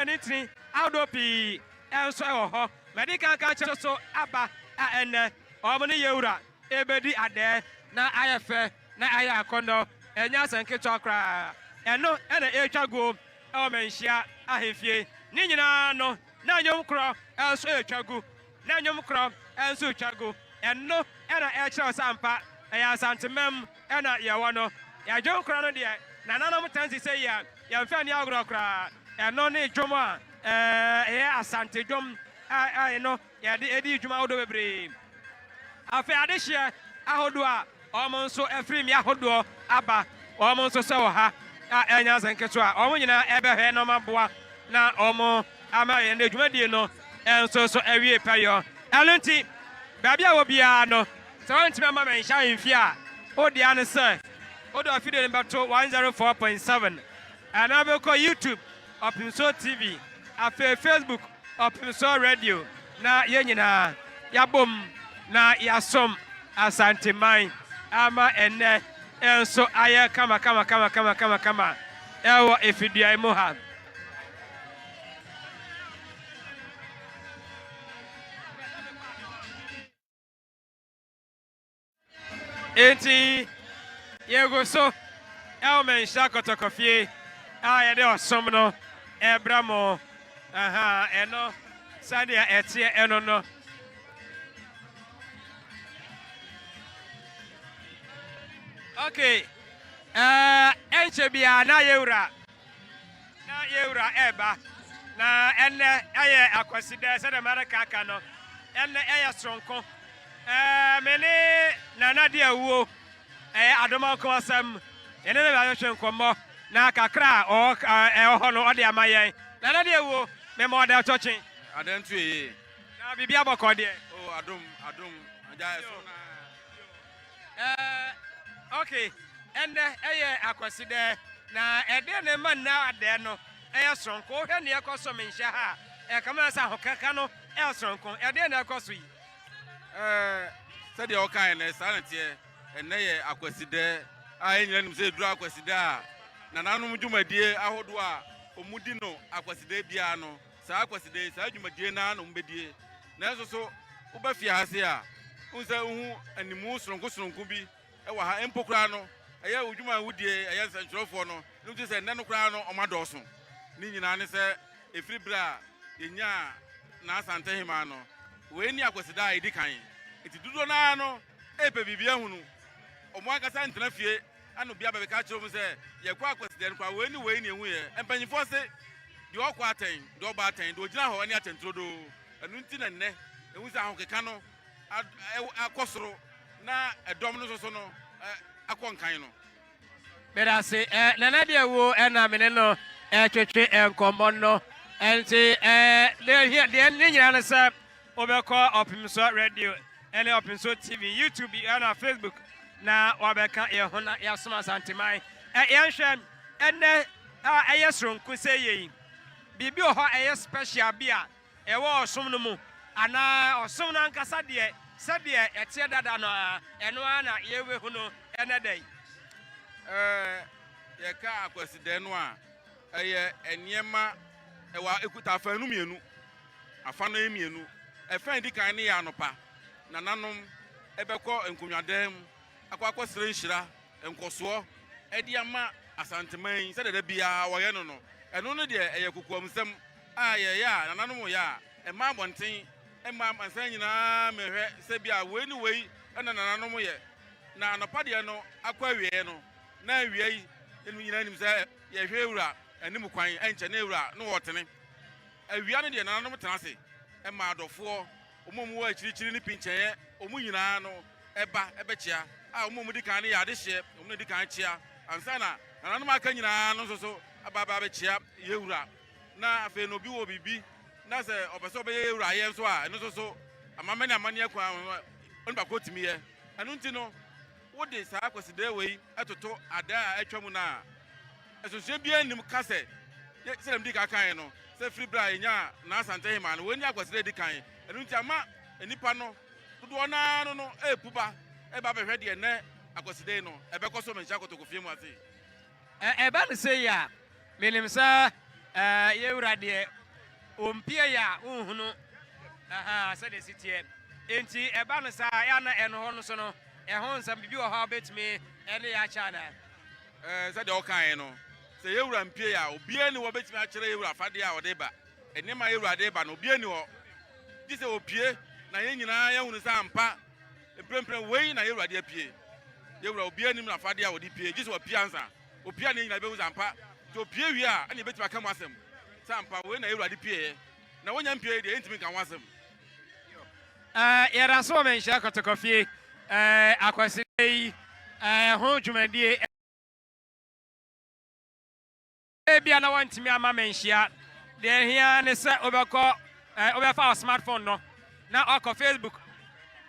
Anitri, Audopi, and so, medical culture so Abba, and Omani Yura, Ebedi Ade, na IFA, na Aya Kondo, and Yasan Kitokra, and no, and a Echago, Manhyia, Ahifie, Nina, no, na Yom Crow, and so Chagu, na Yom Crow, and so Chagu, and no, and a Echa Sampa, and Asante Mem, and a Yawano, ya John Crown, dear, Nana Mutansi say, ya Fanny Agro, and no need Joma, Asante Jom, I know, ya the Eddie Juma Dobre. After this year, Ahodua, almost so every Yahodo, Abba, almost so ha, and Ketua, Omina, ever no Mabua, na Omo, Ama and the Jumedino, and so every payo. Alunti, Babia will be no, so I want to remember and shine fear. Oh, the answer, sir. Odo affiliate number 104.7. And I will call YouTube, Opimso TV, after Facebook, Opimso Radio, na Yenina, Yabum. Na yasom asante man ama ene enso aye kama ewo efidua mu ha enti yego so ewo Manhyia kotokofie aye de osom no ebramo aha eno sadia etie eno no. Okay. Enchebia na yewra eba na enne aye Akwasidae se de maraka aka no enne aye stronko mene Nana Dawuro adoma ko asem ene ne ba hwe nkomo na kakra o ho no ode amayen Nana Dawuro me mo de chochi adentu ye na bibia boko de oh adom aja so na okay, and Akwasidae na ede ne man na ade no sonko hwe ne ekoso Manhyia ha kama sa hokaka no sonko ede ne ekoso yi said the okay na sanate ene ye Akwasidae a enyina nim se duru Akwasidae na nanum dwumadie ahodo a omudi no Akwasidae bia no sa Akwasidae sa dwumadie na no mbedie na so ubafia hase a unsa hu animu sonko bi ewa ha empokra no eye odwuma wudie eye nsanchurofo no nti se nne no kra no omadoso ni nyina ne se efiri bra yenya na Asante hima no we ni Akwasidae edikan enti dudo na no epe bibia hunu omo akasa ntena fie ano bia ba ka kiro mu se ye kwa Akwasidae no kwa we ni ehu ye empanyifo se de okwa aten de oba aten de ogina ho ani atentrodo enu nti na nne ehu se ahokeka no akosoro na edom no so no akonkan no bera se Nana Dawuro na mene no twetwe enkombo no enti de nyina na se obekọ Opimso Radio ene Opimso TV YouTube na Facebook na obeka ye ho na yasoma santeman yenhwe ene ayesronku se yeyi bibi ho special bia ewo osom no mu ana osom na nkasa de Sadia etie dada no eno na yewe hu no ene dai ye ka Akwasidae no a eye eniema ewa ekuta afanu mienu afanu emienu efa ndi kan ne ya anopa na nanom ebekọ enkunwadam akwakọ nhira enkoso edi ama asanteman se dada bia woye no no eno no de eye kokuamsem a ye ya na nanom ya ema abonten ema mansan nyina mehwe se bia we ni we na nanom ye na anopa de no akwa wie no na wie enu nyina nim se ye hwe ewura anim kwan enche na ewura no wotene awia no de nanom tenase ema adofo omomu wa chirichiri ni pinchen omu nyina no eba ebechia a omomu dikan ne ya de hye omu dikan chia ansa na nanom aka nyina no so ababa bechia ye ewura na afi no bi wo bibi na se obeso be ye ewura ye so a eno so amamani amani akwa on ba ko timi ye anu nti no wo de sa Akwasidae wei etoto ada a atwamu na esoso bia nim kase se dem dika kan no se free bra nya na Asante hima no we ni Akwasidae dikan enu nti ama enipa no dodo na no epuba eba behwe de ne Akwasidae no ebekoso Manhyia kotokofie mu ase eba ne se ya menim sa ye ewura de ompie ya unhunu said the city enti eba no sa ya na eno ho no so no ehon sam bibi wo ha betime ene ya cha na said the kan no say yewura mpie ya obi ani wo betime a kire yewura fade a ode ba ene ma yewura de ba no obi ani ho di say opie na ye nyina ya hunu sa ampa emprempren wei na yewura de apie yewura obi ani na fade a ode pie di say opie ansa opie ani nyina be hu ampa to opie wi a ani betime aka mu asem sa ampa wei na yewura de pie na wonya mpie de entimi kan wasem era so Manhyia kotokofie Akwasidae ho dwumadie bia na wantimi ama Manhyia de hia ne se obekọ obefa smartphone no na ọkọ Facebook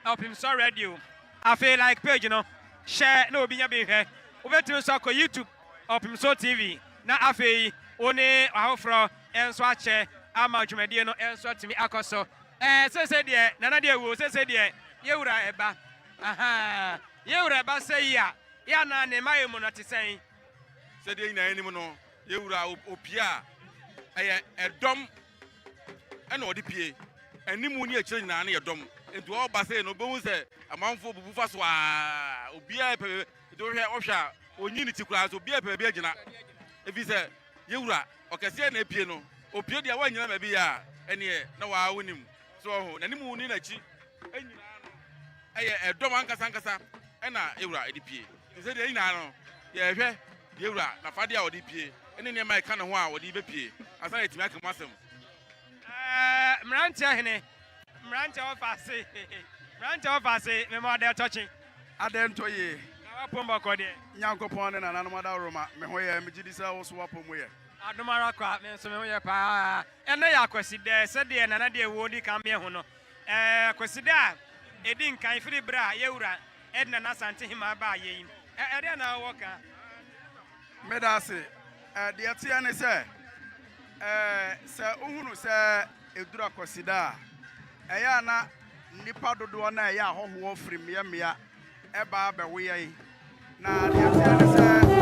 opim so radio afi like page no share na obi nya be hwe obetimi so akọ YouTube opim so TV na afi one ahofro enso ache ama dwumadie no enso timi akọso say de nana de wo say de yewura eba yewura eba say ya na ne mayemu no te sen say de ina eni mu no yewura opia edom ena odi pie animu ni akire nyina na yedom entu o ba say no behu say amanfo bubu fa so obia pe do hwe ohwa onyi ni tikura so obia pe bia gina efi say yewura okese na pie no opie dia wa nyina ma bi ya ene na wa wonim so na nimu ni na chi enyina no edom ankasa ena yewura edipie say de nyina no ye hwe yewura na fade a odipie ene ne mai kana ho a odi bepie asa etimi aka masem mrantia hene mrantia ofase me mo de touching adento ye na wapomba ko de nyankopon ne nananom adaworo ma me ho ye me gidi sa wo so wapomu ye adomara kwa me so me ho ye pa ene ya Akwasidae se de nana de wo di kan me ho no Akwasidae edi nkan firi bra yewura edna na Asante hima ba ye ede na wo ka medase de atia ne se uhunu se edura Akwasidae eya na nipa dodo na eya hoho firim ye mea eba bewe ye na de atia ne se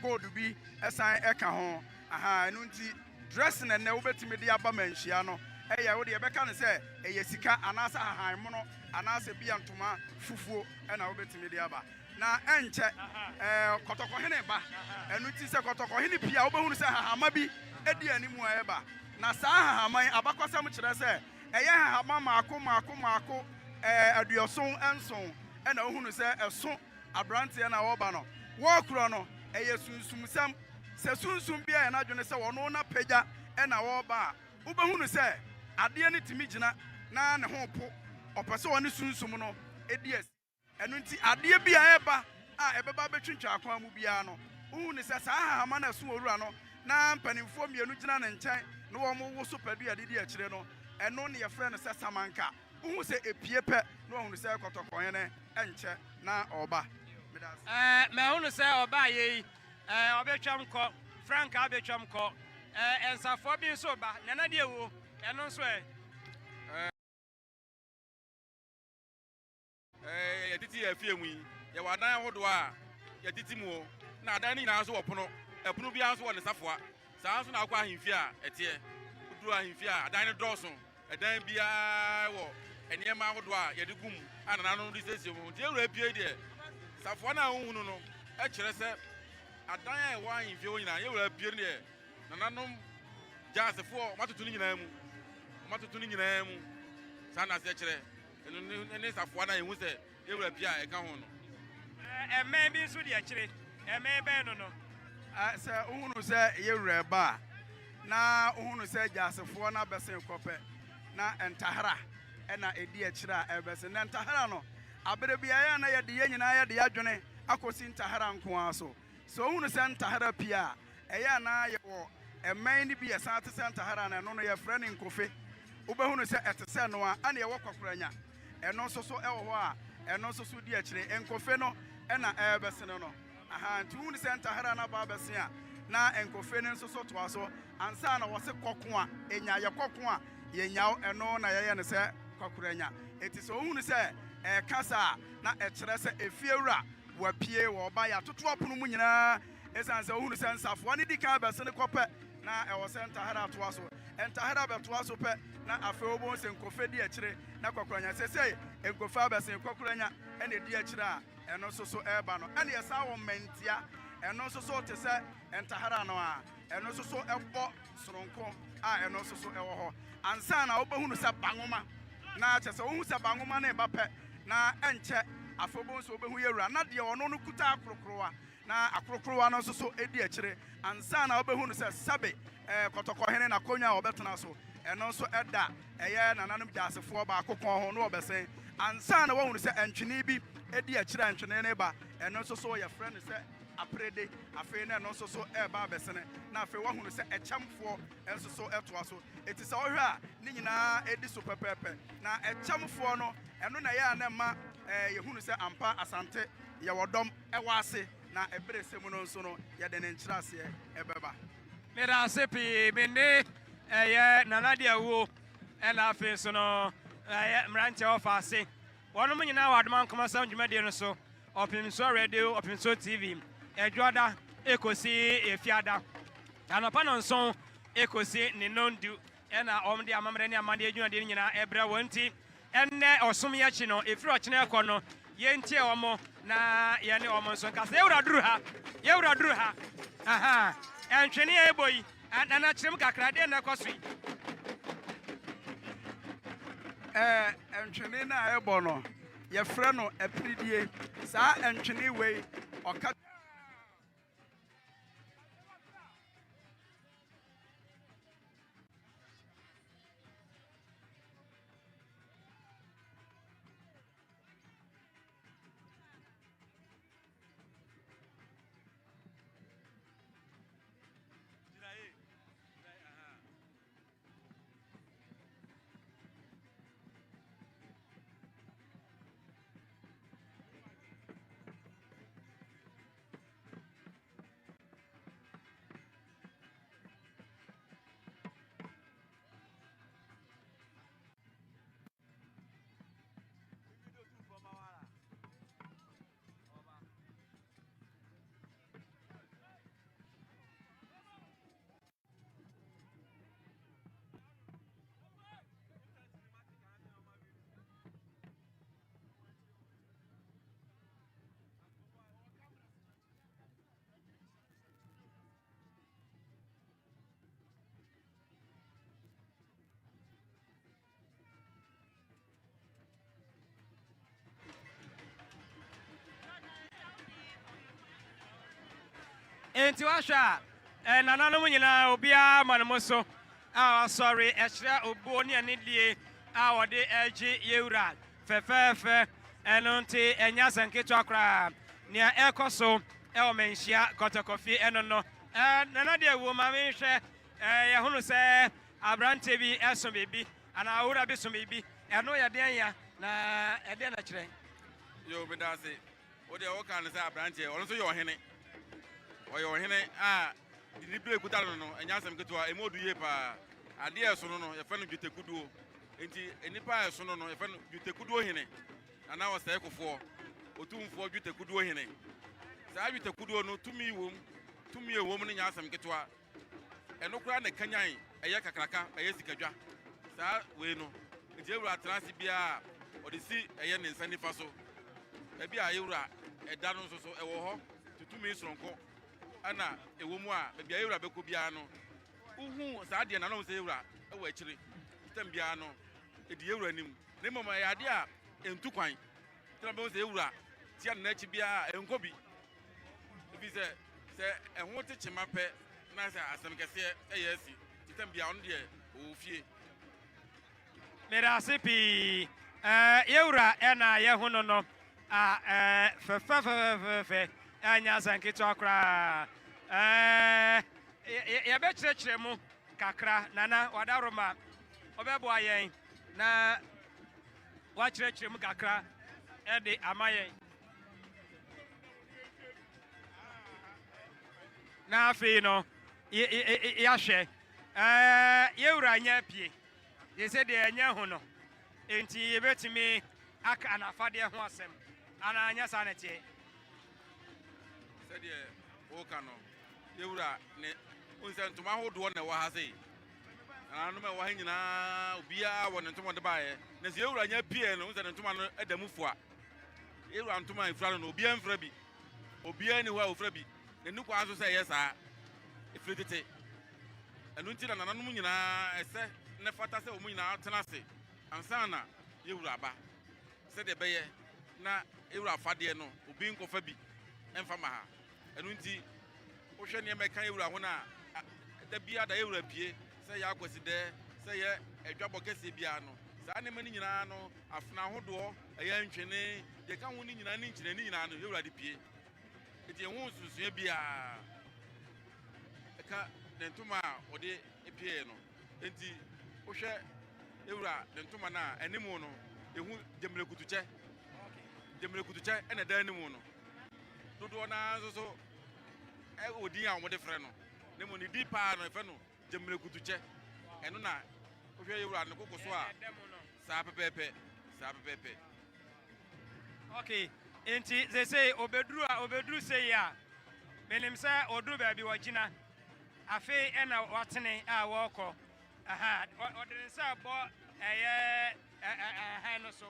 gold bi esan eka ho enu nti dress na ne wobetimi de aba Manhyia no eya wo de beka ne se eye sika anasa hahan mo no anasa bia ntoma fufuo na wobetimi de aba na enche kotoko hene ba enu nti se kotoko hene pia wobehunu se hahama bi edi animu eba na saa hahaman abakwasam kire se eye hahama maako aduoson enson na wohunu se eso abrante na wo ba no wo kuro no eye sunsumsam se sunsum bia na adwene se wono na pagya na wo ba wobehunu se ade ne timi gina na ne ho po opese woni sunsum no edies enu nti ade bia eba a ebeba betwintwa akwan mu bia no wohunu se saa hahama na so owura no na mpanimfo mienu gina ne nkyɛn no wo mo wo so padu ade di akire no eno ne ye frɛ no se samanka wohunu se epie pɛ no wohunu se kɔtɔkɔn ne enkyɛ na oba me hunu se oba ye obetwam kɔ frank abetwam kɔ ensafo bi so ba nana de wo eno so yɛtete afie mu yi yɛwɔ adan ahodoɔ a yɛtete mu o na adan no nyinaa nso wɔ pono ɛpono biara nso wɔ ne safoa saa nso na akɔ ahemfie a ɛteɛ woduru ahemfie a adan no dɔɔso ɛdan biara wɔ nneɛma ahodoɔ a yɛde gum a nananom de siesie mu nti ewura pie deɛ safoa no a wohunu no ɛkyerɛ sɛ adan a ɛwɔ ahemfie hɔ nyinaa yɛwura pie deɛ nananom gyasefoɔ matoto no nyinaa mu saa na asɛ kyerɛ ɛno ne safoa no a yɛhu sɛ yɛwura pie a ɛka ho no ɛmɛn bi nso deɛ kyerɛ ɛmɛn bɛn no sɛ wohunu sɛ yɛwura ba na wohunu sɛ gyasefoɔ no abɛsen kɔpɛ na ntahara ɛna ɛdi akyire a ɛbɛsen na ntahara no abere bi ayɛ na yɛde yɛn nyinaa yɛde yɛadwene akɔsi ntahara nko ara so wohunu sɛ ntahara pie a ɛyɛ na yɛwɔ ɛmɛn no bi yɛsan te sɛ ntahara no ɛno no yɛfrɛ ne nkofe wobɛhunu sɛ ɛte sɛ no a ane yɛwɔ kwakoranya ɛno nso so ɛwɔ hɔ a ɛno nso so di akyire nkofe no ɛna ɛbɛsen no nti wohunu sɛ ntahara no aba abɛsen a na nkofe no nso so toa so ansa na wɔse kɔko a ɛnya yɛ kɔko a yɛnyaw ɛno na yɛyɛ no sɛ kwakoranya ɛti sɛ wohunu sɛ ɛka saa na ɛkyerɛ sɛ efiewura wapie wɔ ɔba yɛ atoto apono mu nyinaa ɛsiane sɛ wohunu sɛ nsafoa no di kan bɛse no kɔpɛ na ɛwɔ sɛ ntahara atoa so ntahara bɛtoa so pɛ na afei wobɛhu sɛ nkofe di akyire na kwakoranya sɛsei nkofe abɛsen kwakoranya ɛna ɛdi akyire a ɛno nso so ɛreba no ɛna yɛsan wɔ mmantia ɛno nso so te sɛ ntahara no a ɛno nso so ɛbɔ soronko a ɛno nso so ɛwɔ hɔ ansa na wobɛhunu sɛ bangoma na kyɛ sɛ wohu sɛ bangoma no ɛba pɛ na ɛnkyɛ afei wobɛhu sɛ wobɛhu yɛwura na deɛ ɔno no kuta akorokorowa na akorokorowa no nso so ɛdi akyire ansa na wobɛhunu sɛ sabe kɔtɔkɔhene n'akonnwa a wɔbɛtena so ɛno nso ɛda ɛyɛ nananom gyasefoɔ baako kɔn ho na wɔbɛsɛn ansa na wɔhunu sɛ ɛntwene bi ɛdi akyire a ntwene no ba ɛno nso so yɛfrɛ no sɛ aprede afei na ɛno nso so ɛreba abɛsene na afei wɔhunu sɛ ɛkyɛmfoɔ nso so ɛtoa so ɛti sɛ wɔhwɛ a ne nyinaa ɛdi so pɛpɛɛpɛ na ɛkyɛmfoɔ no ɛno na ɛyɛ a na ma yɛhunu sɛ ampa asante yɛwɔ dɔm ɛwɔ ase na ɛbere sɛ mu no nso no yɛde ne nkyerɛaseɛ ɛbɛba meda ase pii mene ɛyɛ Ghana Dawuro ɛna afei nso no ɛyɛ mmeranteɛ wɔfa ase wɔnom nyinaa wɔ adoma nkɔmɔ sɛm dwumadie no so ɔpemso radio ɔpemso tv ɛdwoada ekosi efiada anɔpa no nso ekosi ne nondu ɛna ɔm de amammerɛ ne amandeɛ dwumadie no nyinaa ɛbrɛ wɔn nti ɛnnɛ ɔsom yɛkyi no ɛfiri ɔkyena ɛkɔ no yɛntie ɔmo na yɛne ɔmo nso nkasa yɛwura duru ha aha ɛntwene a ɛbɔ yi nana kyerɛm kakra deɛ na ɛkɔ so yi ɛntwene no a ɛbɔ no yɛfrɛ no apiridie saa ɛntwene wei ɔka enti wahwɛ a nananom nyinaa obiara ma no mo so a wasɔre ɛhyerɛ obuo ne anidie a wɔde agye yɛwura fɛfɛɛfɛ ɛno nti ɛnyɛ asɛnketewa koraa nea ɛkɔ so ɛwɔ Manhyia kɔtɔkɔfie ɛno no Ghana Dawuro ma menhwɛ yɛhono sɛ aberante bi ɛso biribi anaa awura bi so biribi ɛno yɛ den ya na ɛdeɛ na kyerɛ yo meda ase wode wɔka no sɛ aberanteɛ ɔno nso yɛ ɔhene ɔyɛ ɔhene a de bere kuta no no ɛnyɛ asɛm ketewa ɛmu odu yie paa adeɛ ɛso no no yɛfɛ no dwetekuduo enti nipa a ɛso no no yɛfɛ no dwetekuduo hene ana wo sɛ ekofo otumfo dwete kuduo hene saa dwete kuduo no tumi ewom no nya asɛm ketwa ɛno kora ne kanyan ɛyɛ kakraka ɛyɛ sikadwa saa we no nti ewura transi bia ɔde si ɛyɛ ne nsa nifa so ebi a ewura ɛda no nso so ɛwɔ hɔ tutumi soronko ana ewomu a bia ewura beko bia no uhu saa de na no sɛ ewura ɛwɔ akyire kitam bia no edi ewura nim ne mama ya de a entu kwan tena bɛ sɛ ewura tia na akyi bia enko bi ebi sɛ ɛho te kyema pɛ na sɛ asɛm kɛse ɛyɛ asi kitam bia ɔno de o fie Merasi pi ewura ɛna yɛ ho no a fɛfɛfɛfɛ anya sanketo akra yɛbɛkyerɛkyerɛ mu kakra nana wadaroma ɔbɛboa yɛn na wakyerɛkyerɛ mu kakra ɛde ama yɛn na afei no yɛahwɛ yɛwura nyɛ pie yɛsɛ deɛ ɛnyɛ ho no enti yɛbɛtumi aka anafadeɛ ho asɛm ana anya saa ne teɛ sɛdeɛ woka no yɛwura ne onsɛ ntoma ahodoɔ na ɛwɔ ha sei ananom ɛwɔ ha nyinaa obiara wɔ ne ntoma de baeɛ na sɛ yɛwura nya pie no onsɛ ne ntoma no ɛda mu foa yɛwura ntoma efura no obiara mfra bi obiara ni hɔ a ofra bi n'ani kwa nso sɛ ɛyɛ saa efiri tete ɛno nti na nananom nyinaa ɛsɛ ne fata sɛ wɔn nyinaa tena ase ansa na yɛwura aba sɛdeɛ bɛyɛ na yɛwura afadeɛ no obi nkɔfa bi ɛmfa ma ha ɛno nti wohwɛ nneɛma ɛka yɛwura ho na da bia da yɛwura pie sɛ yɛ Akwasidae sɛ yɛ adwabɔ kɛseɛ bia no saa nneɛma no nyinaa no afena ahodoɔ ɛyɛ ntwene deɛ ka ho no nyinaa ne nkyerɛ ne nyinaa no yɛwura de pie ɛti ɛho nsusua biaa ɛka ne ntoma a ɔde pie no enti wohwɛ yɛwura ne ntoma no a anim no ɛhu gyemmerekutukyɛ ɛna da anim no dodoɔ naa nso so odin a wɔde frɛ no ne mu ne di paa no ɛfɛ no gyemmerekutukyɛ ɛno na wohwɛ yɛwura ne koko so a saa pɛpɛɛpɛ okay enti sɛ obeduru sei a menim sɛ oduru baabi wɔgyina afei ɛna wɔtene a wɔkɔ ɔde ne nsa bɔ ɛyɛ ɛhan no so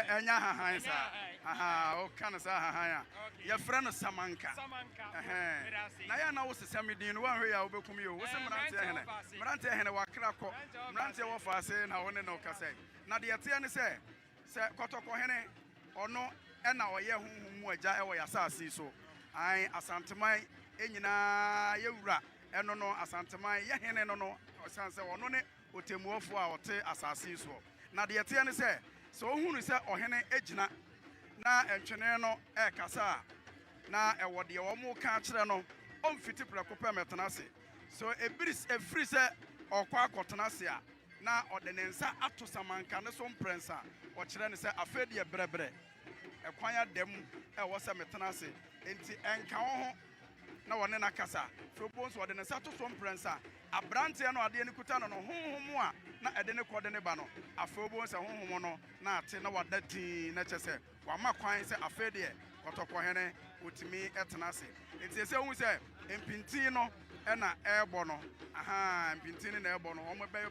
ɛnya hahan sa o kan sa hahan a yɛ frɛ no samanka na yɛ na wo sesɛ medin no wanhwɛ ya wobɛkum yi o wo sɛ mmerante hene wakra kɔ mmerante wɔ faase na wo ne no kasɛ na deɛ teɛ ne sɛ kɔtɔkɔ hene ɔno ɛna ɔyɛ honhom mu agya ɛwɔ yɛ asase so an asanteman nyinaa yɛwura ɛno no asanteman yɛ hene no ɔsan sɛ ɔno ne otemuɔfo a ɔte asase so na deɛ teɛ ne sɛ ohunu sɛ ɔhene egyina na ɛntwene no ɛkasa na ɛwɔ deɛ wɔn ka kyerɛ no ɔmfiti prɛko pɛ mɛtena ase so efiri sɛ ɔkɔ akɔtena ase a na ɔde ne nsa ato samanka ne so mprɛnsa ɔkyerɛ ne sɛ afei deɛ brɛbrɛ ɛkwan adɛm ɛwɔ sɛ mɛtena ase enti ɛnka ho na wɔne na kasa fɛbɔ nso ɔde ne nsa to so mprɛnsa abranteɛ no adeɛ ne kuta no honhom a na ɛde ne kɔde ne ba no afei bo nsa honhom no na ate na wada din na kyɛ sɛ wama kwan sɛ afei deɛ kɔtɔkɔhene otimi ɛtena ase enti sɛ hu sɛ mpintin no ɛna ɛbɔ no mpintin na ɛbɔ no wɔn bɛyɛ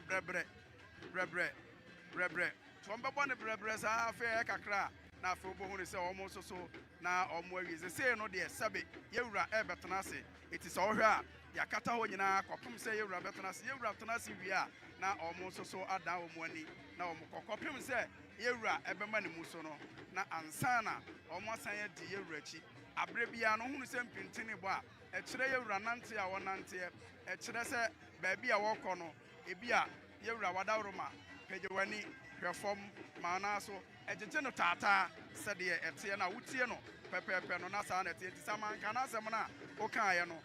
brɛbrɛ so wɔn bɛbɔ ne brɛbrɛ saa afei kakra na afei bo hu ne sɛ wɔn nso so na wɔn awie sɛ no deɛ sɛbe yɛwura ɛbɛtena ase eti sɛ ɔhwɛ a yakata hɔ nyinaa kɔpem sɛ yɛwura bɛtena ase yɛwura tena ase wie a na ɔmo nso so ada wɔn ani na ɔmo kɔpem sɛ yɛwura ɛbɛma ne mu so no na ansana ɔmo asan adi yɛwura akyi abere bia no hunu sɛ mpintini bɔ a ɛkyerɛ yɛwura nante a wɔnanteɛ ɛkyerɛ sɛ baabi a wɔkɔ no ebi a yɛwura wadaworo ma pɛgye w'ani hwɛ fam maana so ɛgyegye no taataa sɛdeɛ ɛteɛ no a wotie no pɛpɛɛpɛ no na saa na ɛteɛ nti sɛ manka na asɛm no a wokaeɛ no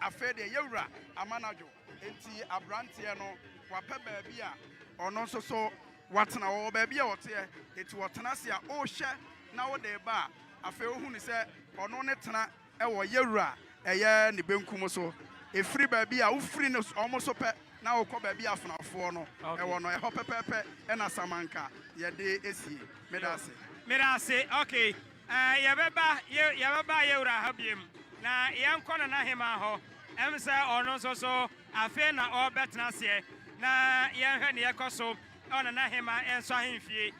afei deɛ yɛwura amanadwo enti abranteɛ no wapɛ baabi a ɔno nso so watena wɔ baabi a wɔteɛ enti wɔtena se a ɔrehyɛ na wode ba a afei wohu ne sɛ ɔno ne tena ɛwɔ yɛwura ɛyɛ ne benkum so efiri baabi a ufiri no almost so pe na wokɔ baabi afonafoɔ no ɛwɔ no ɛhɔ pɛpɛpɛ ɛna samanka yɛde esie medase okay yɛbɛba yɛwura ha biem na yɛnkɔ na hema hɔ ɛm sɛ ɔno nso so afei na ɔbɛtena aseɛ na yɛnhwɛ ne yɛkɔ so ɔna na hema ɛnso ahemfie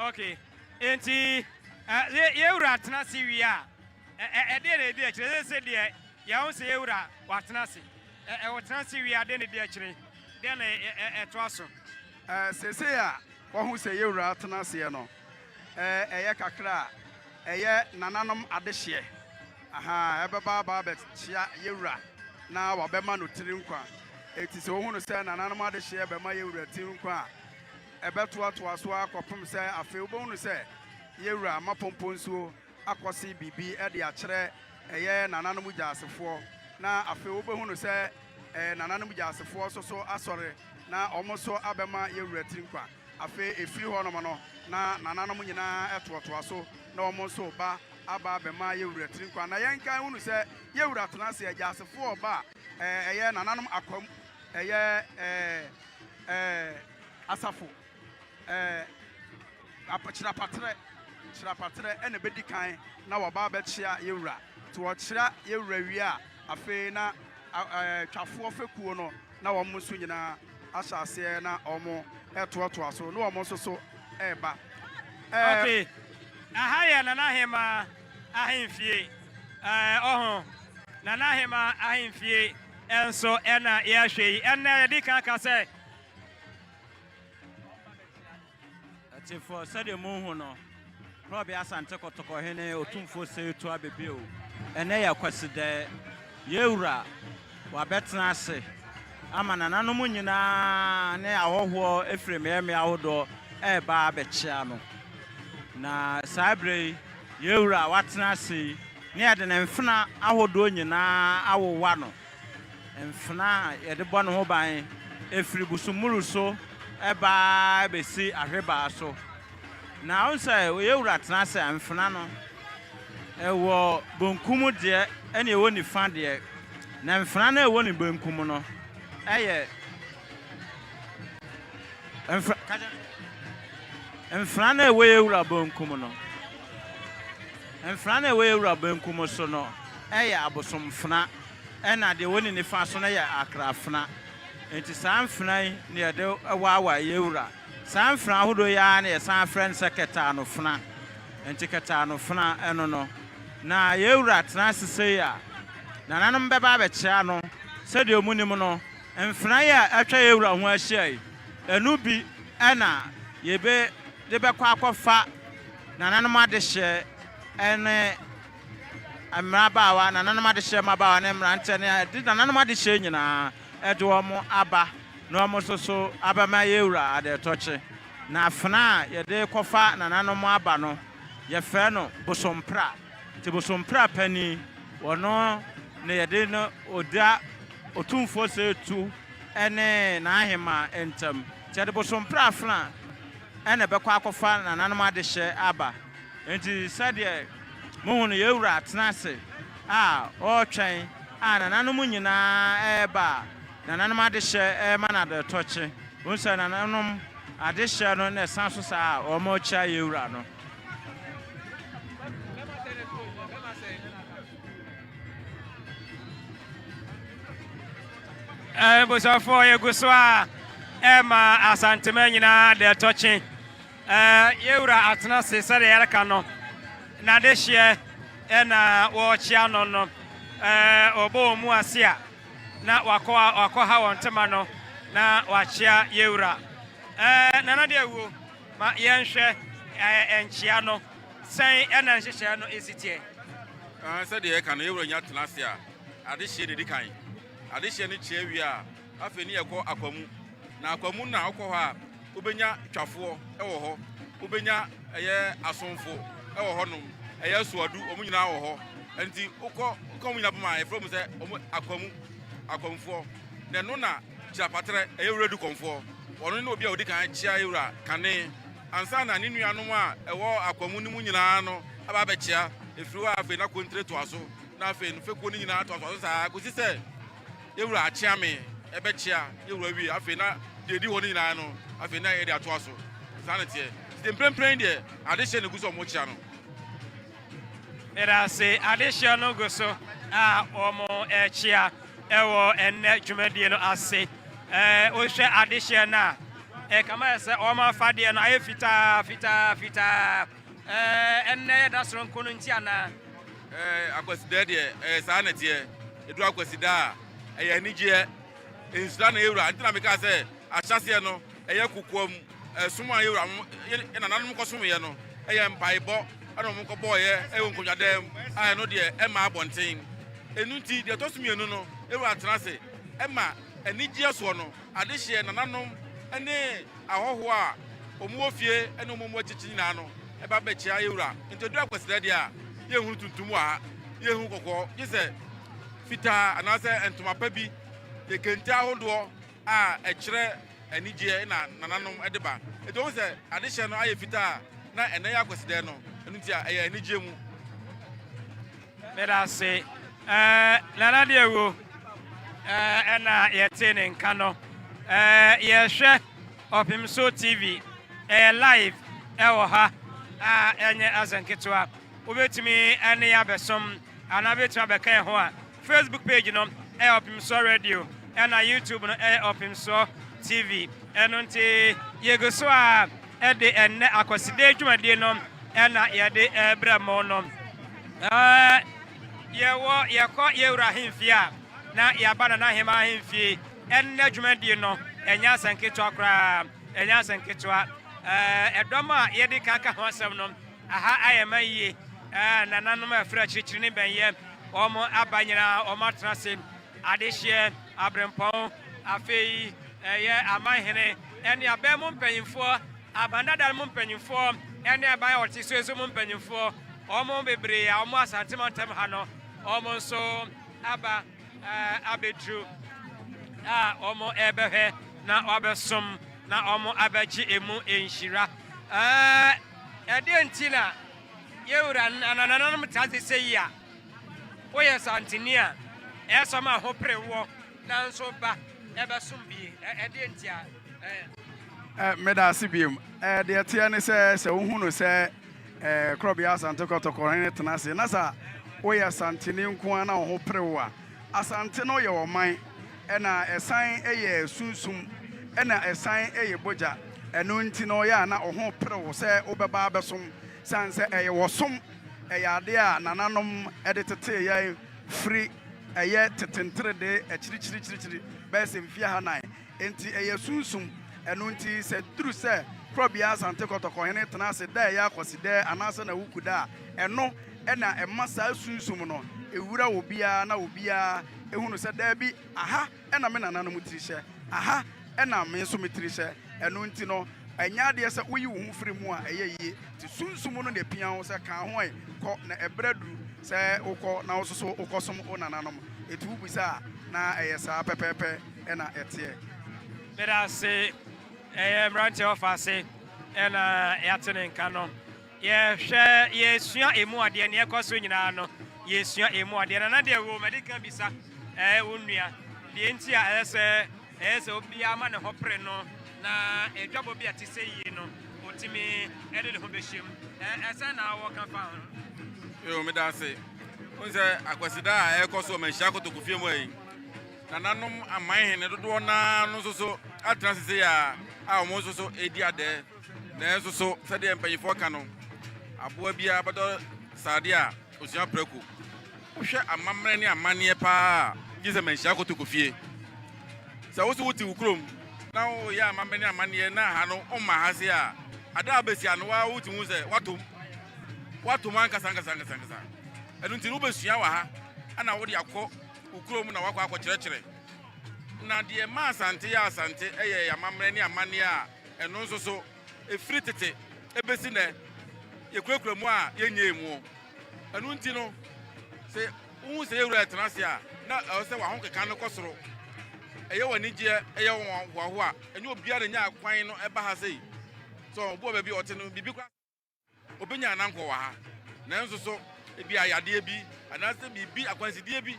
okay enti yewura tena se wi a ɛde ne de akyire sɛ deɛ yɛwo sɛ yewura watena se ɛwɔ tena se wi a de ne de akyire de na ɛtoa so sese a wɔho sɛ yewura tena se no ɛyɛ kakra a ɛyɛ nananom adehyeɛ ɛbɛba ba bɛkyia yewura na wabɛma no tiri nkwa eti sɛ wɔho no sɛ nananom adehyeɛ bɛma yewura tiri nkwa a ɛbɛtoatoa so akɔpem sɛ afei wobɛhu sɛ yɛwura mapɔmpɔ nsuo akɔse biribi ɛde akyerɛ ɛyɛ nananom gyasefoɔ na afei wobɛhu sɛ nananom gyasefoɔ so asɔre na ɔmo so abɛma yɛwura tiri nkwa afei efiri hɔ nom no na nananom nyinaa ɛtoatoa so na ɔmo so ba aba abɛma yɛwura tiri nkwa na yɛnkan hunu sɛ yɛwura tena se gyasefoɔ ba ɛyɛ nananom akwam ɛyɛ asafo kyerapatre ɛna bɛdi kan na wɔba bɛkyia yɛwura to wɔkyerɛ yɛwura wie a afei na twafoɔ fekuo no na wɔn nso nyinaa ahyɛ aseɛ na wɔn ɛtoatoa so na wɔn nso so ɛreba okay aha yɛ nana hema ahemfie ɔho nana hema ahemfie ɛnso ɛna yɛahwɛ yi ɛna yɛdi kan ka sɛ for said a moon, probably Asante Kotokohene or Tumfo say to Abibio, and they are Akwasidae, Yeura, Wabetnase, Aman and Anomunina, ne our war, Ephraim, Outdoor, Barbechiano. Na Sabre, Yeura, Watnasi, near the Enfna, our Donina, our Wano, and Fna at the Bono by Efribusumuruso. Eba besi areba so na onse we ewura tena se amfena no ewo bonkum de ene ewo ni fa de na mfena na ewo ni bonkum no eye mfena na ewo ewura bonkum no mfena na ewo ewura bonkum so no eye abosomfena ena de woni ni fa so na ye akrafena enti sanfran ne yede wawa yewura sanfran hodo ya ne sanfran seketa no fna enti keta no fna eno no na yewura tena sese ya nananom beba be chia no se de omunim no mfran ya atwa yewura ho ahia enu bi ena yebe de bekwa akɔfa nananom adehye ene amrabawa nananom adehye mabawa ne mrante ne de nananom adehye nyina Edwomo aba no mo so abama yewura ade toche na afna yede kofa nananom aba no ye fe no bosompra ti bosompra pani wono ne yede no oda otumfo se tu ene na ahema entam ti yede bosompra afna ene bekwa akofa nananom ade hye aba enti sade mo hu no yewura tenase o twen nananom nyina eba nananom adehye mana de toche unsa nananom adehye no na san so sa o mo cha yewura no bosafo yeguso a ema asante manyina de toche yewura atena se sare yareka no na adehye na wo chia no no obo mu ase a na wakɔ ha wɔn tema no na wakyia yewura nana de awu ma yɛnhwɛ enkyia no sɛn ɛna nhyehyɛ no esitie sɛ de yɛka no yewura nya tena ase a adehye de di kan adehye ne kyia wi a afei ne yɛkɔ akwamu na akwamu na wokɔ hɔ a wobɛnya twafoɔ ɛwɔ hɔ ubenya eye asonfo ewo honom eye suadu omu nyina wo ho enti ukọ mu nyina bama e from say omu akwamfo na no na chapatre eye wredu komfo ono ne obi a odi kan chia ewura kane ansa na ne nuanom a ewo akwamu ni mu nyina no aba be chia efriwa afi na kontre to aso na afi no feko ni nyina to aso sa ko si se ewura achia me ebe chia ewura wi afi na dedi ho ni nyina no afi na e de ato aso sanete temprempren de adehye ne guso mo chia no era se adehye no guso a omo chia ewo enne dwumadie no ase o hwe adehye na kama se omo fade no aye fita enne da soro nkono nti ana Akwasidae de sanete edu Akwasidae eye anigye ensura na ewura ntina meka se ahyase no eye kukuam suma ewura na nanom kosum ye no eye mpaibo ana mo ko boye ewo nkonwadam aye no de ema abonten enunti de tosumienu no ewura transe ema anigye so no adehye na nanom ene ahoho a omu ofie ene omu achichi nyina no eba bechia ewura ntedu Akwasidae de a ye hu tuntum a ye hu kokko gise fita anase entoma pa bi ye kenta ahodo a ekire anigye na nananom edeba edo se adehye no aye fita na ene ya Akwasidae no enunti a eye anigye mu mera se nana de ewo ena yete ne nka no ye hwe Opimso TV live ewo ha enye azanketwa obetumi ene ya besom ana betuma bekan ho a Facebook page no Opimso Radio ena YouTube no Opimso TV enunti yegoso a ede enne Akwasidae dwumadie no ena yede bramo no yewo yekọ yewura hemfia na yabana na hema hemfie enne dwumadie no enya asanketwa kra enya asanketwa edoma yedi kaka ho asem no aha ayemaye nananom afra chirichiri ne benye omo abanyira omo atrase adehye abrempon afei ye amanhene ene abem mpanyimfo abandadal mpanyimfo ene aban otiso ezo mpanyimfo omo bebre ya omo asante mantem ha no omo nso aba abedru omo ebehe na obesom na omo abaji emu enhira ede ntina yewura anananam taze seya oye santenia esoma hoprewo na nso ba ebesom bi ede ntia meda sibiem de tia ne se wo hunu se krobia Asante kotokoro ne tenase na sa oye santeni nko na hoprewo a Asante no ye oman ena esan eye sunsum ena esan eye boja enu nti no ya na oho prewo se obeba besom sanse eye wosom eye ade a nananom edetete ye free eye tetentre de achirichirichiri bese mfia hanan enti eye sunsum enu nti se duru se probia Asante kotoko hene tenase da ya Akwasidae anase na wukuda eno ena emasa sunsum no ewura obia na obia ehunu se da bi aha ena me nananom tirishe aha ena me so metrishe enu nti no enya de se woyi wo hu firi mu a eyeye ti sunsum no ne pia ho se ka ho ko na ebreduru se ukọ na ososo ukosom onananom etu busa na eyesa pepepe ena etie mera se mrante ofase ena yatene nka no ye hwe ye sua emu ade ne ekoso nyina no ye sua emu ade na de wo medical bisa wonua de nti a ese obi ama ne hopre no na edwabo bi ate seyi no otimi ede ne ho behiem ese na wo kan fa yo me da se onse Akwasidae ekoso manhyia kotokufie mu ayi nananom amanhene dodo na no soso atrasese ya a omo soso edi ade na soso se de mpanyifo ka no aboa bia bado sade a osua praku hwe amamre ne amane pa gize manhyia kotokufie sa wo so wuti ukrom na wo ya amamre ne amane na ha no umma ha se a ada abesi anu wa wuti hu se watom ankasa enu nti no besua wa ha ana wo de akọ ukrom na wakọ akọkyerẹkyerẹ na de ma Asante ya Asante eye amamre ne amane a enu nso so efiri tete ebesi ne yekurakura mu a yenye mu anu nti no se wu se yewura tenase a na se wa ho keka no kosoro eye wani je eye wo a enye obiara nya akwan no eba ha sei so obo ba bi ote no bibi kwa obenya na nkọ wa ha na nso so ebi ayade bi anase bibi akwansidie bi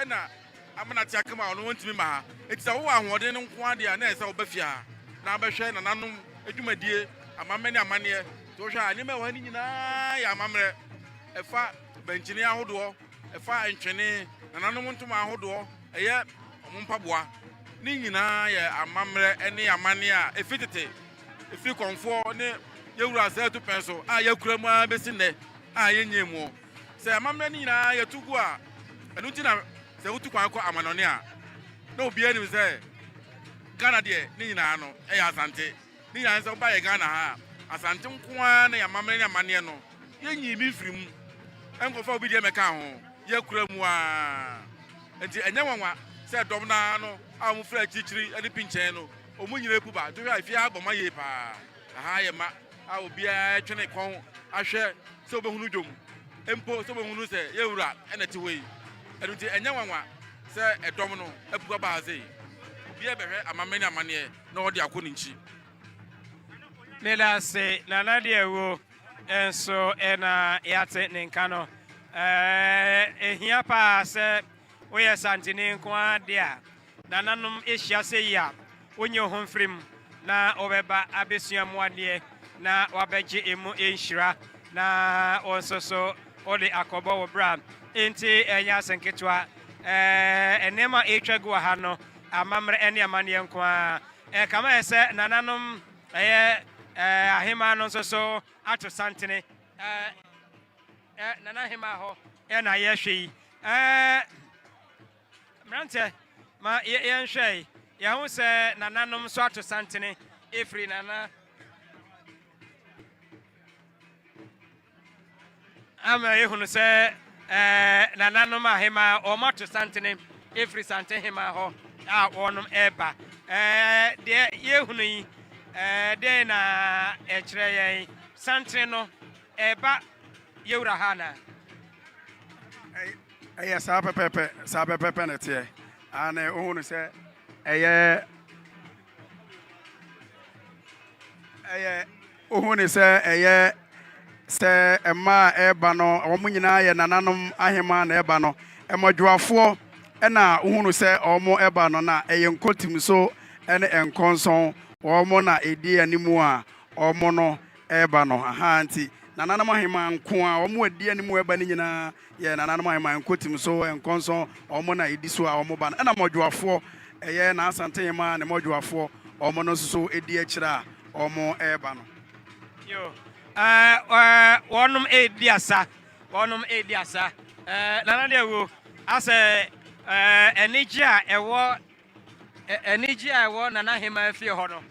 na amana ti akama ono wontimi ma ha etisa wo ahoden no nko ade a na ese obafia na abehwe na nanom adwumadie amamene amane to hwa ani ma wa ni nyina ya amamre efa benchini ahodo efa entwene na nanom ntoma ahodo eye ompaboa ni nyina ya amamre ene amane a efitete efi konfo ne yewura setu penso a yakura mu abesi ne a yenye mu se amamre ni nyina ya tugu a enu ti na se utu kwa akọ amanone a na obi ani se Ghana de ni nyina no ya Asante ni nyina se oba ye Ghana ha Asante nkoa na ya amamre ni amane no yenyi mi firim enkofa obi de meka ho yakura mu a enti enya wanwa se dom na no a mu fra chichiri ani pinchen no omu nyina epu ba to hwa afia agboma ye pa aha ye ma a obi a twene kon ahwe se obehunu dwom empo se obehunu se yewura enati wei enti enya wanwa se edom no epu ba ha sei obi e behwe amamani amane na odi akọ ninchi Lela se nana de ewo enso ena yate nenka no ehia pa se woyɛ santene nko ade a nananom ehyia se ya onye ho mfrim na obeba abesua mu ade na wabegye emu enhyira na onsoso ode akɔbɔ wo bra enti enya senketwa enema etwagu ha no amamre ene amane nko a kama ese nananom ahema no nsoso ato santene nana hema ho na ye hwe Mrante ma yenhwe ya hu se nananom so ato santene efri nana ama ehunu se nananom ahema o mato santene efri santene hema ho a wonom eba de yehunu yi de na ekire yen santene no eba yewra hana eye sa pepepe na tie ana ohunu se eye ohunu se eye se ema eba no omo nyina ye nananom ahema na eba no emodwoafo na ohunu se omo eba no na eye nkotim so ene enkonson omo na edi animu a omo no eba no aha nti nananom ahema nko a omo edi animu eba ni nyina ye nananom ahema nkotim so enkonson omo na edi so a omo ba na modwoafo eye na Asante hema na modwoafo omo no so edi akira omo eba no yo wonum ediasa nana de wo ase eniji a ewo nana hema fie ho no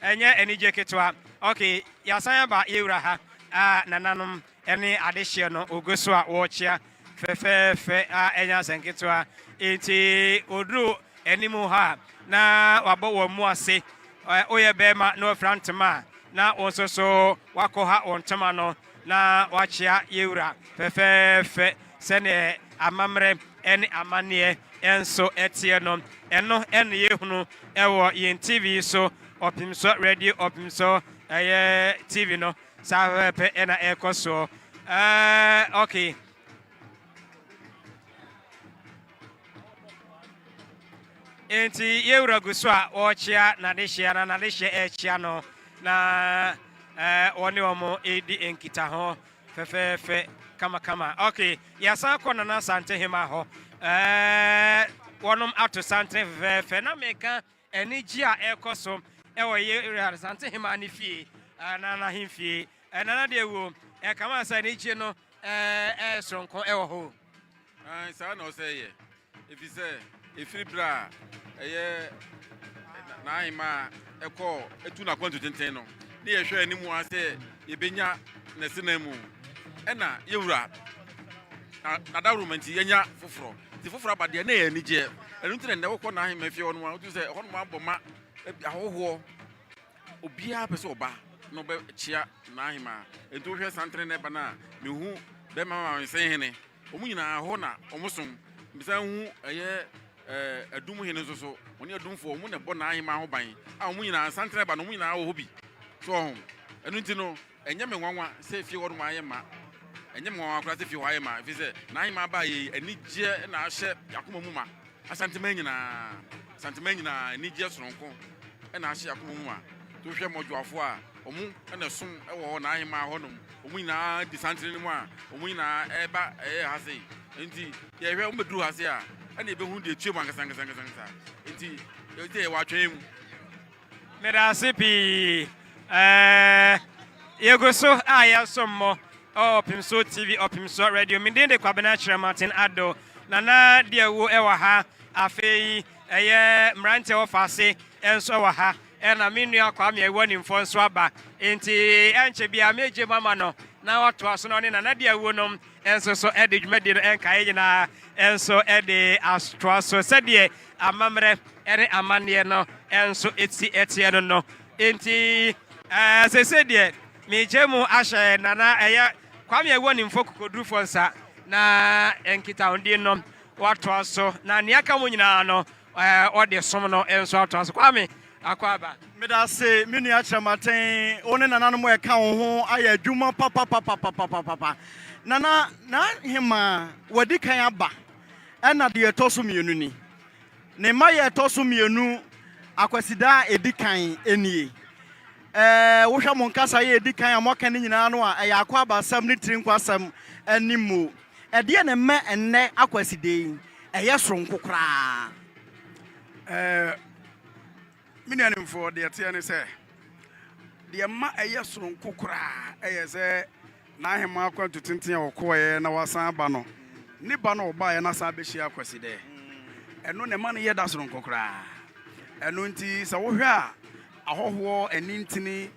enye enije ketwa okay yasan ba yewura ha nananom ene adehye no ogoso a wo chia fe enya senketwa enti odru enimu ha na wabo wo mu ase oye bema no frantma na onsoso wako ha ontama no na wachia yewura fe sene amamre ene amane enso etie no eno ene yehunu ewo yin TV so opimso radio opimso TV no sa pe ena ekoso okay enti yewura guso a ochia na dehye echia no na woni omo edi enkita ho fe kama okay yasa kona na Asante hema ho wonom ato Asante fe na meka eniji a ekoso ewo ye Asante hema ni fie na himfie na de wo kama asa eniji no sonko ewo ho sa na o say ye efise efiri bra eye na hema eko etu na kwantu tenten no ne ye hwe animu ase yebenya na sinemu ena yewura na Dawuro manti yenya foforo ti foforo abade na ye nije enu ntine ne wokọ na ahema fie ono a otu se hono aboma ahoho obia pese oba no be chia na hima entu hwe santre ne bana mehu be mama nsen hene omu nyina ho na omusom bisa hu eye adum hene so oni adumfo omu ne bo na hima ho ban a omu nyina santre ba no omu nyina ho bi so ho enu nti no enye me nwanwa se fie wodo ma ye ma enye me nwanwa akra se fie ho aye ma fi se na hima ba ye anigye na ahye yakoma mu ma asante man nyina anigye soronko na ahye yakoma mu ma to hwe modwoafo a omu na som wo na ahima honom omu nyina di santre mu a omu nyina eba hase nti ye hwe omu duru hase a na ebe hu de tue mu ankasa nti ye te wa twem Merasipi yegoso ayasommo Opimso TV Opimso Radio mindende kwa benachira Martin Ado nana de wo ewa ha afei eye mrante ofase enso ewa ha na menu akwa me ewo nimfo nso aba enti enche bia meje mama no na wato aso no ne nana de wo nom enso so ede dwumade no enka ye na enso ede astro so sede amamre ere amane no enso eti no enti sesede meje mu ahye nana eye kwa me ewo nimfo kokoduru fo nsa na enkita onde no wato aso na ne aka mo nyina no ode som no enso wato aso kwa me akwaba meda se menu achamaten one nana no mo eka wo ho aya adwuma papa nana na hima wadi kan aba na de etoso mienu ni ne ma ye etoso mienu Akwasidae edikan enie wo hwa mo nkasa ye edikan amoka ni nyina no a ya akwaba asam ni trinkwa asam animu ede ne me enne Akwasidae eye soronko kra Minyanimfo de ate ne se de ma eye soronko kra eye se na ahema akwantu tenten okoye na wasan ba no ni ba no ba ye na san be hia Akwasidae eno ne ma no ye da soronko kra eno nti se wo hwe a ahoho enintini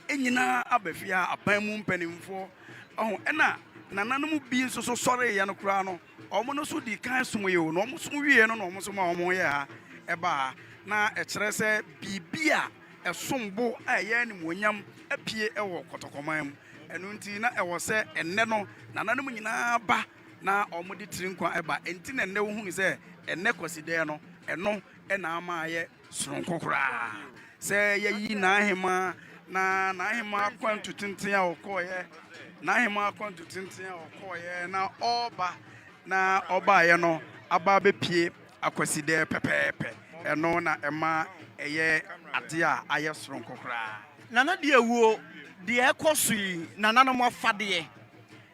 enyina abafia aban mu mpanimfo oh ena nananom bi nso so sore ye no kra no omo no so di kan somoye o no omo so wie no omo so ma omo ye ha eba na ekere se bibia esombo aye ni monyam apie ewo kotokoman enu nti na ewo se enne no nananom nyina ba na omo di trinkwa eba enti na enne wo hu se enne Akwasidae no eno ena ama aye soronko kra se ye yi na ahema na ahema akwantu tenten a okoye na ahema akwantu tenten a okoye na oba ye no aba bepie Akwasidae pepepe eno na ema eye ade a aye soronko kra nana de awuo de ekosui nana no afade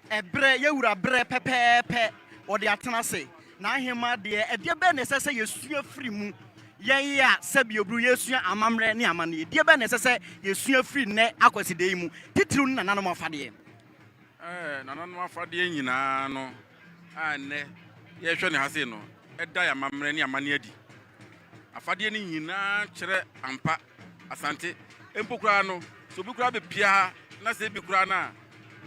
ebre yewura bre pepepe ode atena se na ahema de ede be ne sese yesua firi mu yen ya sabi obru yesua amamre ne amane de be ne sese yesua firi ne Akwasidae mu titiru nana no afade nana no afade nyina no ane ye hwe ne hase no eda ya amamre ne amane adi afade ni nyina kire ampa asante empokura no so bi kura be pia na se bi kura na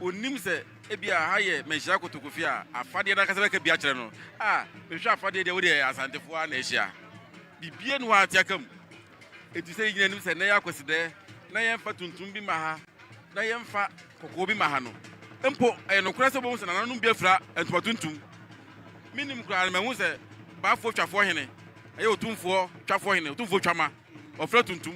onim se ebia haye Manhyia kotokofi a afade na kasa be ka bia kire no mehwe afade de wo de asantefo a na ehia bibie no atiakam eti se nyina nim se na ya Akwasidae na yemfa tuntum bi maha na yemfa kokko bi maha no empo no kura se bo se na nanum bi afra entuma tuntum minim kura na mehu se ba fo twafo hene eye otumfo twafo hene otumfo twama ofra tuntum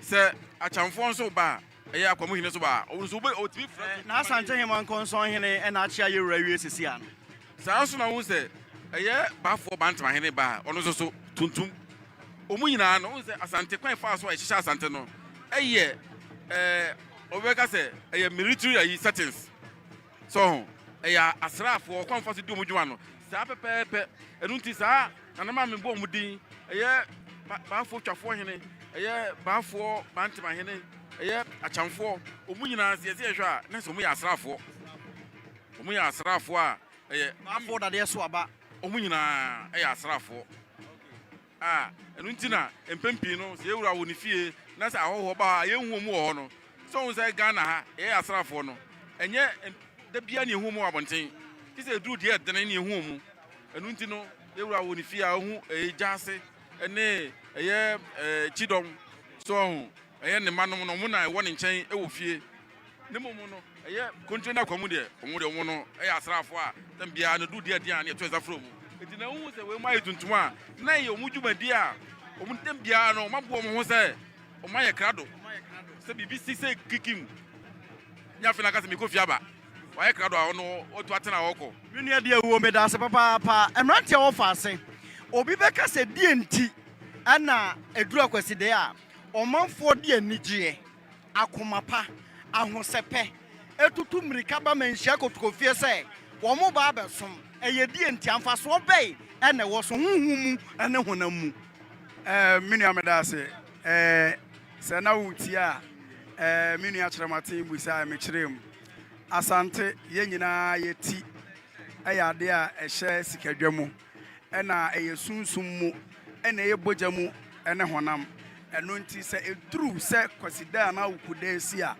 se achamfo nso ba eye akwamu hene so ba onso be otimi fra na Asante hema nkonso hene na achia yewura wie sisi ano sa so na hu se eye ba fo ba ntama hene ba ono so tuntum omu nyina no hu se Asante kwan fa so a ehihia Asante no eye obeka se eye military ayi settings so eye asrafo kwan fa so di omu dwuma no sa pepepe enu nti sa na ma me bo omu din eye ba fo twafo hene eye ba fo ba ntama hene eye achamfo omu nyina se ehwe a na se omu ya asrafo a eye afo da de so aba omu nyina eye asrafo enu nti na empempi no se ewura wo ni fie na se ahoho ba ye hu omu ho no so se Ghana ha eye asrafo no enye da bia ne hu omu abonten ki se duru de edene ne hu omu enu nti no ewura wo ni fie a hu eye jase ene eye chidom so hu ɛyɛ ne ma no no mo na ɛwɔ ne nkyɛn ɛwɔ fie ne mo no ɛyɛ kontri na kwamu de ɔmo no ɛyɛ asrafo a tambia no du dia dia ne ɛto ɛsafro mu enti na hu sɛ we ma yɛtuntum a na yɛ ɔmo dwumadi a ɔmo tambia no mabo ɔmo ho sɛ ɔmo ayɛ krado sɛ bibi sise kikim nya fina ka sɛ me kofi aba wayɛ krado a ɔno otu atena wɔkɔ menua de awuo me da se papa emrantia wo fa ase obi bɛka sɛ die nti ana eduru Akwasidae a ɔmanfoɔ de anigye akomapa ahosɛpɛ etutu mmirika ba manhyia kotokofie sɛ wɔn mo ba abɛsom ɛyɛ die nti amfasoɔ bɛyi ɛna ɛwɔ so huhumu ɛne honam mu menua me da se sɛ na wuti a menua kyerɛmaten busa me kyerɛm asante yɛn nyinaa yɛti ɛyɛ ade a ɛhyɛ sikadwa mu ɛna ɛyɛ sunsum mu ɛna ɛyɛ bogya mu ɛne honam ɛno nti sɛ eduru sɛ Akwasidae na wukuda si a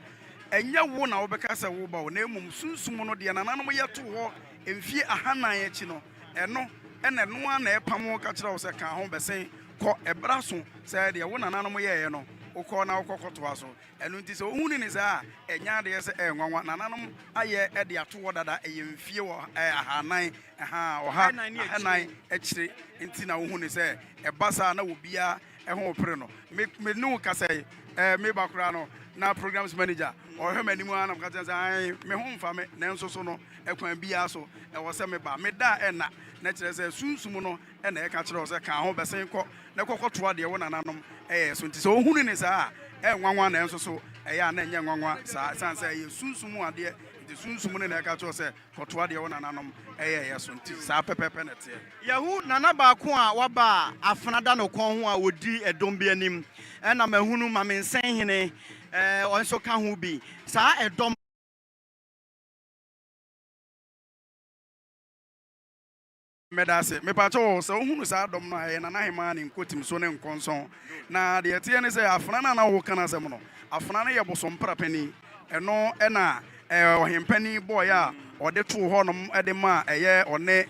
ɛnyɛ wo na wobɛka sɛ wo ba wo na emum sunsum no deɛ nananom yɛto hɔ emfie ahanan akyi no ɛno ɛna no a na ɛpam ka kyerɛ wo sɛ ka ho bɛsen kɔ ɛbra so sɛ deɛ wo nananom yɛɛ no wokɔ na wokɔkɔtoa so ɛno nti sɛ ohuni ne saa ɛnya adeɛ sɛ ɛnwanwa nananom ayɛ ɛde ato hɔ dada ɛyɛ mfie wɔ ahanan ahanan akyire nti na wohuni sɛ ɛba saa na wobia ɛho pere no me no kasa me bakura no na programs manager ɔhwɛ m'anim a na mka sɛ me ho mfa me nanso so no ɛkwan bia so ɛwɔ sɛ me ba me da ɛna na kyerɛ sɛ sunsum no ɛna ɛka kyerɛ sɛ ka ho bɛsen kɔ na kɔkɔtoa deɛ wo nananom ɛyɛ so nti sɛ ohunu ne saa ɛnwanwa na ɛnso so ɛyɛ a na ɛnyɛ nwanwa saa san sɛ ɛyɛ sunsum adeɛ nti sunsum no na ɛka kyerɛ sɛ kɔtoa deɛ wo nananom ɛyɛ so nti saa pɛpɛpɛ na teɛ yahu nana baako a waba afana da no kɔn ho a wodi ɛdom bi anim ɛna mahunu ma me nsɛn hene ɔnso ka ho bi saa ɛdɔm medase mepacho sɛ ohunu saa dɔm no ayɛ nana hema ne nkotim so ne nkɔnson na deɛ tie ne sɛ afana na wo kana sɛm no afana no yɛ bosom prapani ɛno ɛna ɔhempani boy a ɔde to hɔ nom ɛde ma ɛyɛ ɔne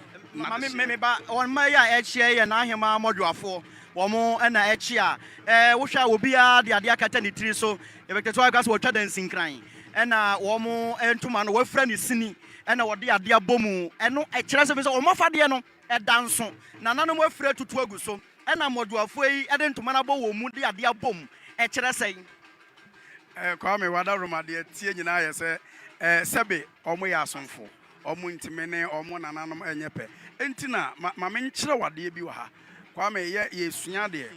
me ba on ma ya ɛkyɛ yɛ na hema modwoafo wɔn ɛna ɛkyi a wohwɛ a obiara de ade akata ne tiri so yɛbɛkɛtɛ so aka so wɔtwa dansinkran ɛna wɔn ntoma no wɔafra ne sini ɛna wɔde ade abɔ mu ɛno ɛkyerɛ sɛ wɔn afadeɛ no ɛda nso na nanom afira tutu agu so ɛna modwoafo yi ɛde ntoma no abɔ wɔn mu de ade abɔ mu ɛkyerɛ sɛ kwame wada romadeɛ tie nyinaa yɛ sɛ sɛbe ɔmo yɛ asomfo ɔmo ntime ne ɔmo nananom ɛnyɛ pɛ enti na ma menkyerɛ wadeɛ bi wɔ ha kwame yɛsua deɛ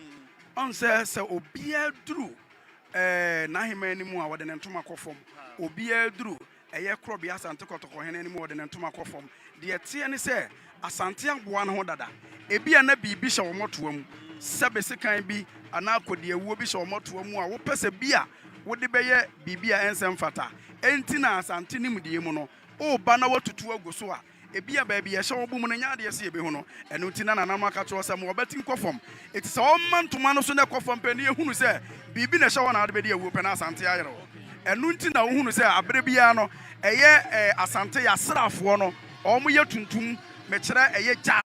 ɔn sɛ obiara duru n'ahema anim a wɔde ne ntoma kɔ fam obiara duru ɛyɛ korɔbea asante kɔtɔkɔhene anim a wɔde ne ntoma kɔ fam deɛ teɛ ne sɛ asante aboa no ho dada ebi a na biribi hyɛ wɔn toa mu sɛbe sekan bi anaa kɔdeɛwuo bi hyɛ wɔn toa mu a wopɛ sɛ bi a wode bɛyɛ biribi a ɛnsɛm fata enti na asante nim deɛ mu no oba na watutu agu so a ebi a baabi yɛhyɛ wo mu no nya adeɛ sɛ ebi ho no ɛno nti na nanam aka kyerɛ sɛ mo wɔbɛti nkɔ fam eti sɛ ɔma ntoma no so na ɛkɔ fam pɛ ne yɛhunu sɛ biribi na ɛhyɛ wɔ na ade bɛdi awuo pɛ na asante ayerɛ wo ɛno nti na wohunu sɛ abere biara no ɛyɛ asante yɛ asraafoɔ no ɔmo yɛ tuntum mekyerɛ ɛyɛ gya